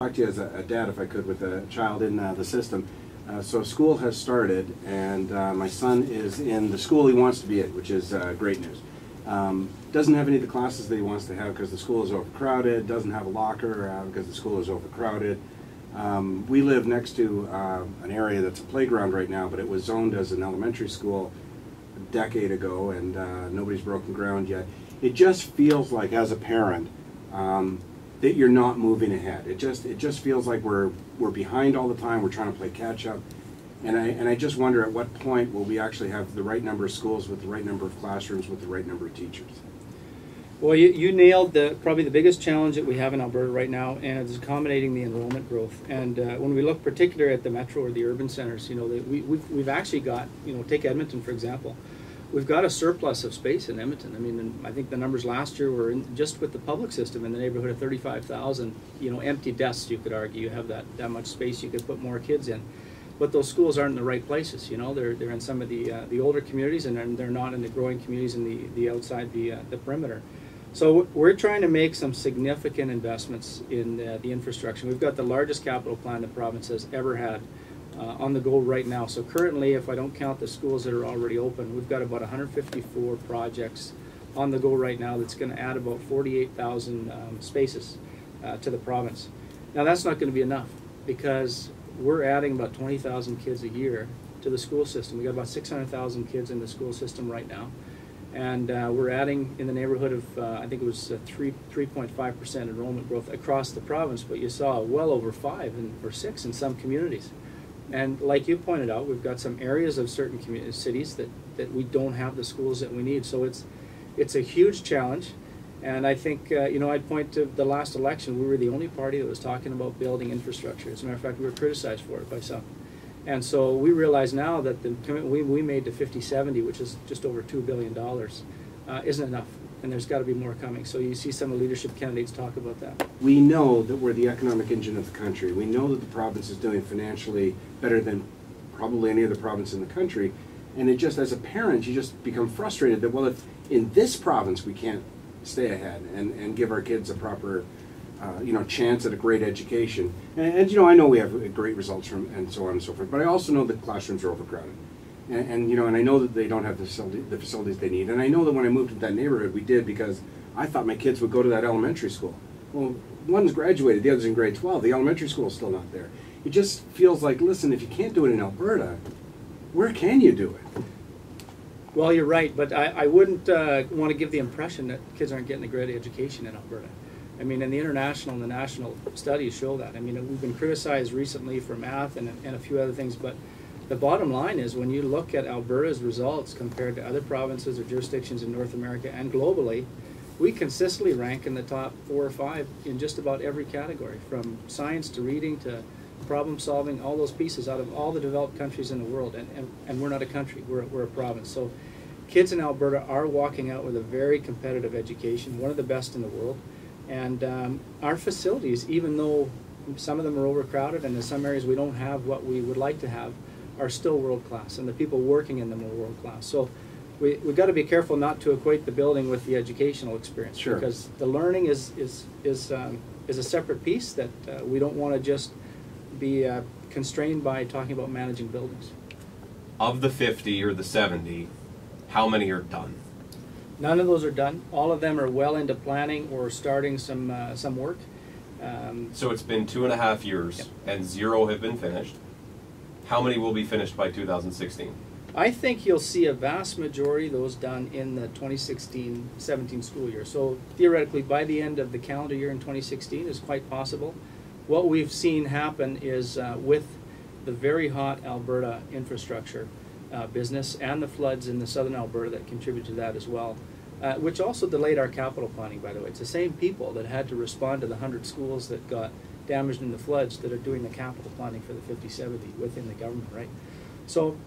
Talk to you as a dad, if I could, with a child in the system. So school has started, and my son is in the school he wants to be in, which is great news. Doesn't have any of the classes that he wants to have because the school is overcrowded, doesn't have a locker because the school is overcrowded. We live next to an area that's a playground right now, but it was zoned as an elementary school a decade ago, and nobody's broken ground yet. It just feels like, as a parent, that you're not moving ahead. It just feels like we're behind all the time. We're trying to play catch up, and I just wonder at what point will we actually have the right number of schools with the right number of classrooms with the right number of teachers. Well, you nailed probably the biggest challenge that we have in Alberta right now, and it's accommodating the enrollment growth. And when we look particularly at the metro or the urban centers, you know, we've actually got, you know, take Edmonton for example. We've got a surplus of space in Edmonton. I mean, I think the numbers last year were just with the public system in the neighborhood of 35,000, you know, empty desks. You could argue you have that much space you could put more kids in, but those schools aren't in the right places. You know, they're in some of the older communities, and they're not in the growing communities in the outside the perimeter. So we're trying to make some significant investments in the infrastructure. We've got the largest capital plan the province has ever had. On the go right now. So currently, if I don't count the schools that are already open, we've got about 154 projects on the go right now that's going to add about 48,000 spaces to the province. Now that's not going to be enough, because we're adding about 20,000 kids a year to the school system. We've got about 600,000 kids in the school system right now, and we're adding in the neighborhood of I think it was 3.5% enrollment growth across the province, but you saw well over 5 or 6 in some communities. And like you pointed out, we've got some areas of certain cities that we don't have the schools that we need. So it's a huge challenge. And I think, you know, I'd point to the last election. We were the only party that was talking about building infrastructure. As a matter of fact, we were criticized for it by some. And so we realize now that the commitment we made to 50-70, which is just over $2 billion, isn't enough. And there's got to be more coming. So you see some of the leadership candidates talk about that. We know that we're the economic engine of the country. We know that the province is doing financially better than probably any other province in the country. And it just, as a parent, you just become frustrated that, well, if in this province we can't stay ahead and give our kids a proper you know, chance at a great education. And you know, I know we have great results from, and so on and so forth, but I also know that classrooms are overcrowded. And you know, and I know that they don't have the facilities they need. And I know that when I moved to that neighborhood, we did because I thought my kids would go to that elementary school. Well, one's graduated, the other's in grade 12. The elementary school is still not there. It just feels like, listen, if you can't do it in Alberta, where can you do it? Well, you're right, but I wouldn't want to give the impression that kids aren't getting a great education in Alberta. I mean, and the international and the national studies show that. I mean, we've been criticized recently for math and a few other things, but the bottom line is, when you look at Alberta's results compared to other provinces or jurisdictions in North America and globally, we consistently rank in the top 4 or 5 in just about every category, from science to reading to problem solving, all those pieces out of all the developed countries in the world. And we're not a country, we're a province. So kids in Alberta are walking out with a very competitive education, one of the best in the world. And our facilities, even though some of them are overcrowded and in some areas we don't have what we would like to have, are still world-class, and the people working in them are world-class. So we've got to be careful not to equate the building with the educational experience. Sure. Because the learning is a separate piece that we don't want to just be constrained by talking about managing buildings. Of the 50 or the 70, how many are done? None of those are done. All of them are well into planning or starting some work. So it's been 2.5 years, yep, and 0 have been finished. How many will be finished by 2016? I think you'll see a vast majority of those done in the 2016-17 school year. So theoretically, by the end of the calendar year in 2016 is quite possible. What we've seen happen is with the very hot Alberta infrastructure business and the floods in the southern Alberta that contribute to that as well, which also delayed our capital planning, by the way. It's the same people that had to respond to the 100 schools that got damaged in the floods that are doing the capital planning for the 50-70 within the government, right? So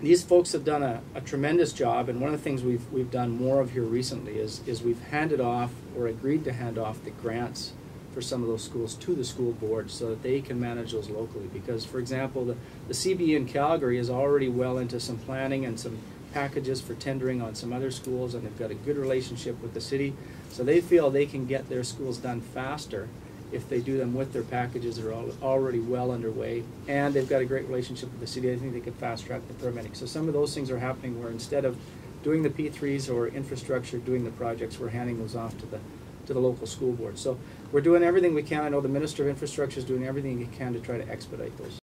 these folks have done a tremendous job, and one of the things we've done more of here recently is we've handed off, or agreed to hand off, the grants for some of those schools to the school board so that they can manage those locally. Because, for example, the CBE in Calgary is already well into some planning and some packages for tendering on some other schools, and they've got a good relationship with the city, so they feel they can get their schools done faster if they do them with their packages that are already well underway, and they've got a great relationship with the city, I think they could fast track the permitting. So some of those things are happening where instead of doing the P3s or infrastructure, doing the projects, we're handing those off to the local school board. So we're doing everything we can. I know the Minister of Infrastructure is doing everything he can to try to expedite those.